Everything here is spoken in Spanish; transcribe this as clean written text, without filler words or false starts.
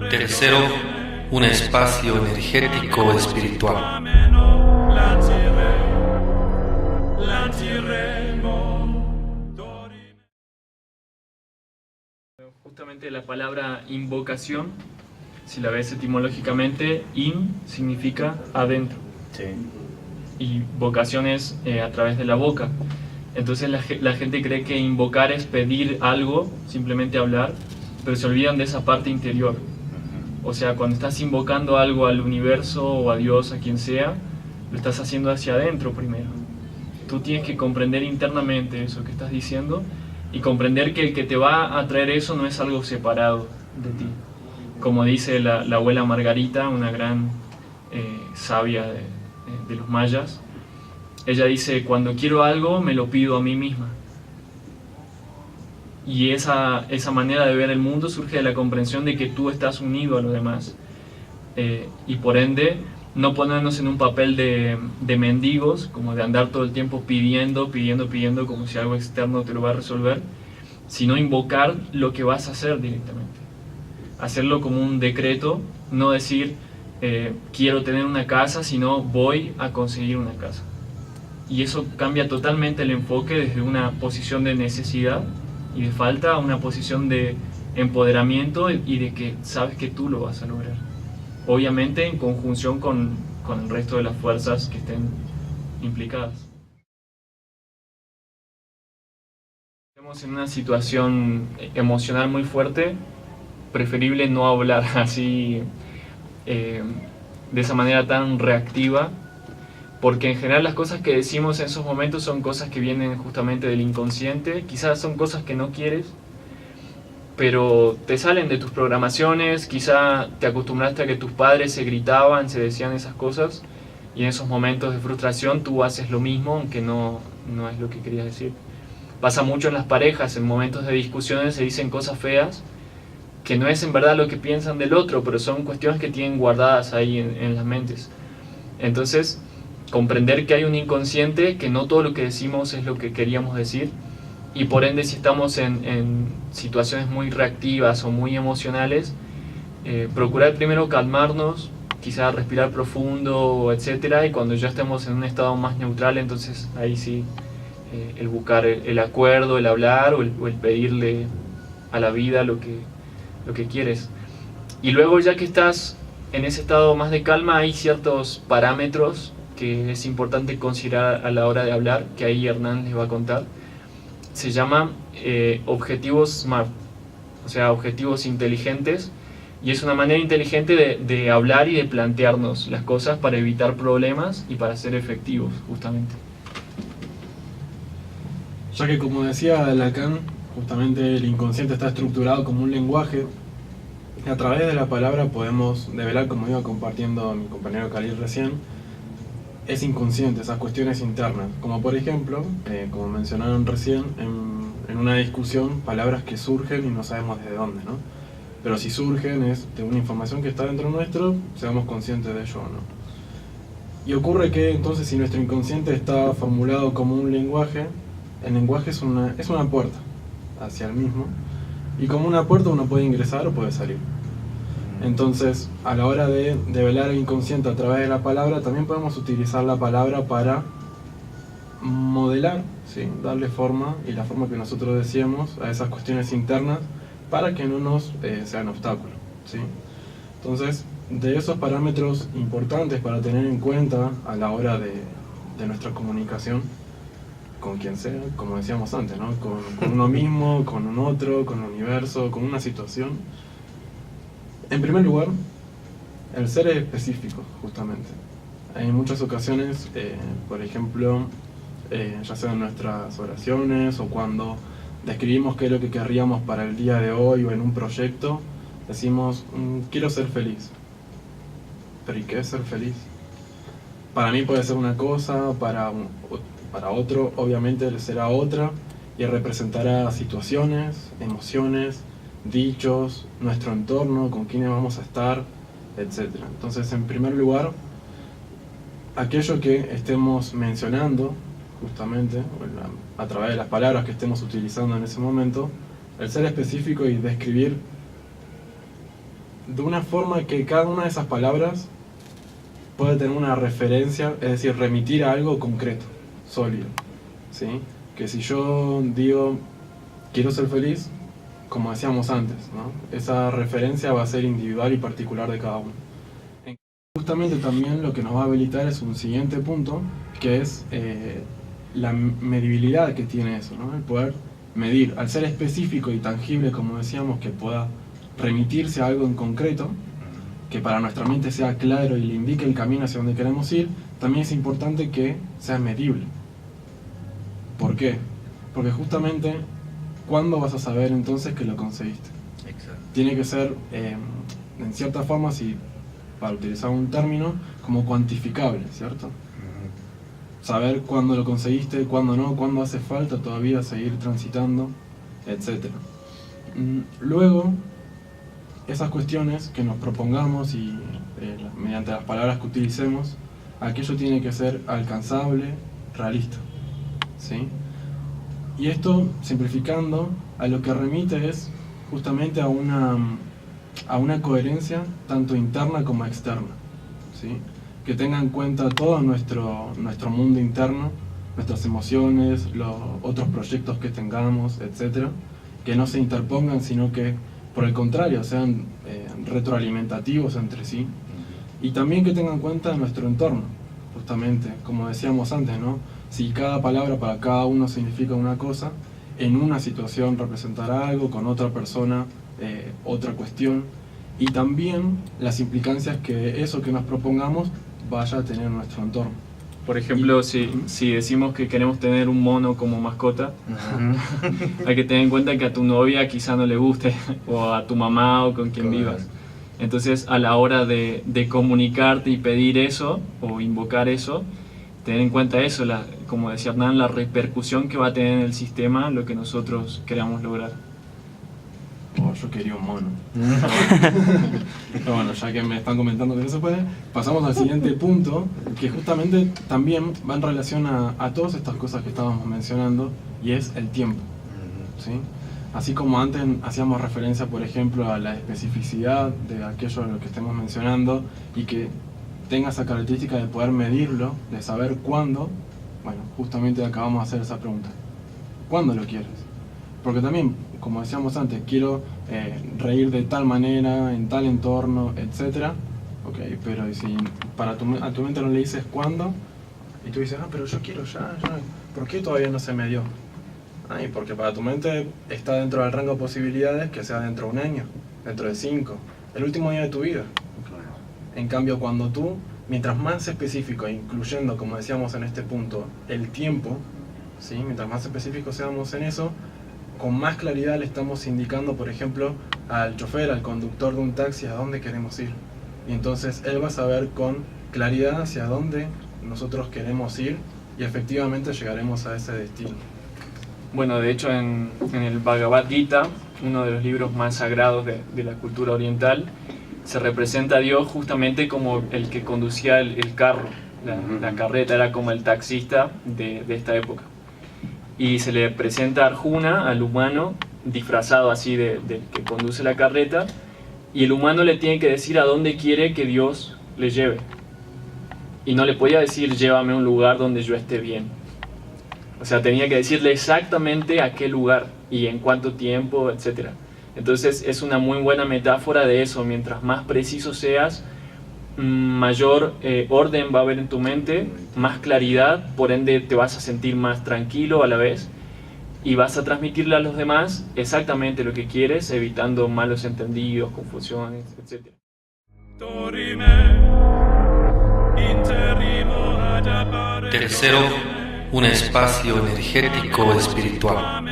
Tercero, un espacio energético espiritual. Justamente la palabra invocación, si la ves etimológicamente, in significa adentro. Sí. Y vocación es a través de la boca. Entonces la gente cree que invocar es pedir algo, simplemente hablar, pero se olvidan de esa parte interior. O sea, cuando estás invocando algo al universo o a Dios, a quien sea, lo estás haciendo hacia adentro primero. Tú tienes que comprender internamente eso que estás diciendo y comprender que el que te va a traer eso no es algo separado de ti. Como dice la abuela Margarita, una gran sabia de los mayas, ella dice, cuando quiero algo me lo pido a mí misma. Y esa manera de ver el mundo surge de la comprensión de que tú estás unido a los demás. Y por ende, no ponernos en un papel de mendigos, como de andar todo el tiempo pidiendo, como si algo externo te lo va a resolver, sino invocar lo que vas a hacer directamente. Hacerlo como un decreto, no decir, quiero tener una casa, sino voy a conseguir una casa. Y eso cambia totalmente el enfoque desde una posición de necesidad y de falta a una posición de empoderamiento y de que sabes que tú lo vas a lograr. Obviamente en conjunción con el resto de las fuerzas que estén implicadas. Estamos en una situación emocional muy fuerte, preferible no hablar así de esa manera tan reactiva, porque en general las cosas que decimos en esos momentos son cosas que vienen justamente del inconsciente, quizás son cosas que no quieres, pero te salen de tus programaciones, quizá te acostumbraste a que tus padres se gritaban, se decían esas cosas, y en esos momentos de frustración tú haces lo mismo, aunque no es lo que querías decir. Pasa mucho en las parejas, en momentos de discusiones se dicen cosas feas, que no es en verdad lo que piensan del otro, pero son cuestiones que tienen guardadas ahí en las mentes. Entonces, comprender que hay un inconsciente, que no todo lo que decimos es lo que queríamos decir, y por ende si estamos en situaciones muy reactivas o muy emocionales, procurar primero calmarnos, quizá respirar profundo, etcétera, y cuando ya estemos en un estado más neutral, entonces ahí sí el buscar el acuerdo, el hablar o el pedirle a la vida lo que quieres. Y luego, ya que estás en ese estado más de calma, hay ciertos parámetros que es importante considerar a la hora de hablar, que ahí Hernán les va a contar. Se llaman objetivos SMART, o sea, objetivos inteligentes, y es una manera inteligente de hablar y de plantearnos las cosas para evitar problemas y para ser efectivos, justamente. Ya que, como decía Lacan, justamente el inconsciente está estructurado como un lenguaje, y a través de la palabra podemos develar, como iba compartiendo mi compañero Khalil recién, es inconsciente, esas cuestiones internas, como por ejemplo, como mencionaron recién, en una discusión, palabras que surgen y no sabemos desde dónde, ¿no? Pero si surgen es de una información que está dentro nuestro, seamos conscientes de ello o no. Y ocurre que entonces, si nuestro inconsciente está formulado como un lenguaje, el lenguaje es una puerta hacia el mismo, y como una puerta uno puede ingresar o puede salir. Entonces, a la hora de develar el inconsciente a través de la palabra, también podemos utilizar la palabra para modelar, ¿sí? Darle forma, y la forma que nosotros decíamos, a esas cuestiones internas, para que no nos sean obstáculos, ¿sí? Entonces, de esos parámetros importantes para tener en cuenta a la hora de nuestra comunicación, con quien sea, como decíamos antes, ¿no? Con uno mismo, con un otro, con el universo, con una situación. En primer lugar, el ser es específico, justamente. En muchas ocasiones, por ejemplo, ya sea en nuestras oraciones o cuando describimos qué es lo que querríamos para el día de hoy o en un proyecto, decimos, quiero ser feliz. ¿Pero y qué es ser feliz? Para mí puede ser una cosa, para otro obviamente será otra, y representará situaciones, emociones, dichos, nuestro entorno, con quiénes vamos a estar, etc. Entonces, en primer lugar, aquello que estemos mencionando justamente, a través de las palabras que estemos utilizando en ese momento, el ser específico y describir de una forma que cada una de esas palabras puede tener una referencia, es decir, remitir a algo concreto, sólido, ¿sí? Que si yo digo, quiero ser feliz, como decíamos antes, ¿no? Esa referencia va a ser individual y particular de cada uno. Justamente también lo que nos va a habilitar es un siguiente punto, que es la medibilidad que tiene eso, ¿no? El poder medir, al ser específico y tangible, como decíamos, que pueda remitirse a algo en concreto, que para nuestra mente sea claro y le indique el camino hacia donde queremos ir, también es importante que sea medible. ¿Por qué? Porque justamente, ¿cuándo vas a saber entonces que lo conseguiste? Exacto. Tiene que ser, en cierta forma, si para utilizar un término, como cuantificable, ¿cierto? Saber cuándo lo conseguiste, cuándo no, cuándo hace falta todavía seguir transitando, etc. Luego, esas cuestiones que nos propongamos y mediante las palabras que utilicemos, aquello tiene que ser alcanzable, realista, ¿sí? Y esto, simplificando, a lo que remite es justamente a una coherencia tanto interna como externa, ¿sí? Que tenga en cuenta todo nuestro mundo interno, nuestras emociones, los otros proyectos que tengamos, etc. Que no se interpongan, sino que, por el contrario, sean retroalimentativos entre sí. Y también que tengan en cuenta nuestro entorno, justamente, como decíamos antes, ¿no? Si cada palabra para cada uno significa una cosa, en una situación representará algo, con otra persona otra cuestión, y también las implicancias que eso que nos propongamos vaya a tener en nuestro entorno. Por ejemplo, si decimos que queremos tener un mono como mascota, hay que tener en cuenta que a tu novia quizá no le guste, o a tu mamá o con quien vivas. Entonces, a la hora de comunicarte y pedir eso, o invocar eso, tener en cuenta eso, como decía Hernán, la repercusión que va a tener en el sistema lo que nosotros queramos lograr. Oh, yo quería un mono. Pero bueno, ya que me están comentando que no se puede, pasamos al siguiente punto, que justamente también va en relación a todas estas cosas que estábamos mencionando, y es el tiempo, ¿sí? Así como antes hacíamos referencia, por ejemplo, a la especificidad de aquello en lo que estemos mencionando, y que tenga esa característica de poder medirlo, de saber cuándo, bueno, justamente acabamos de hacer esa pregunta. ¿Cuándo lo quieres? Porque también, como decíamos antes, quiero reír de tal manera, en tal entorno, etc. Ok, pero si a tu mente no le dices cuándo, y tú dices, pero yo quiero ya, ¿por qué todavía no se me dio? Y porque para tu mente está dentro del rango de posibilidades que sea dentro de un año, dentro de 5, el último día de tu vida. En cambio, cuando tú, mientras más específico, incluyendo, como decíamos en este punto, el tiempo, ¿sí? Mientras más específicos seamos en eso, con más claridad le estamos indicando, por ejemplo, al chofer, al conductor de un taxi, a dónde queremos ir. Y entonces él va a saber con claridad hacia dónde nosotros queremos ir, y efectivamente llegaremos a ese destino. Bueno, de hecho en el Bhagavad Gita, uno de los libros más sagrados de la cultura oriental, se representa a Dios justamente como el que conducía el carro, la carreta, era como el taxista de esta época. Y se le presenta a Arjuna, al humano, disfrazado así del que conduce la carreta, y el humano le tiene que decir a dónde quiere que Dios le lleve. Y no le podía decir, llévame a un lugar donde yo esté bien. O sea, tenía que decirle exactamente a qué lugar y en cuánto tiempo, etc. Entonces es una muy buena metáfora de eso. Mientras más preciso seas, mayor orden va a haber en tu mente, más claridad, por ende te vas a sentir más tranquilo a la vez y vas a transmitirle a los demás exactamente lo que quieres, evitando malos entendidos, confusiones, etc. Tercero, un espacio energético espiritual.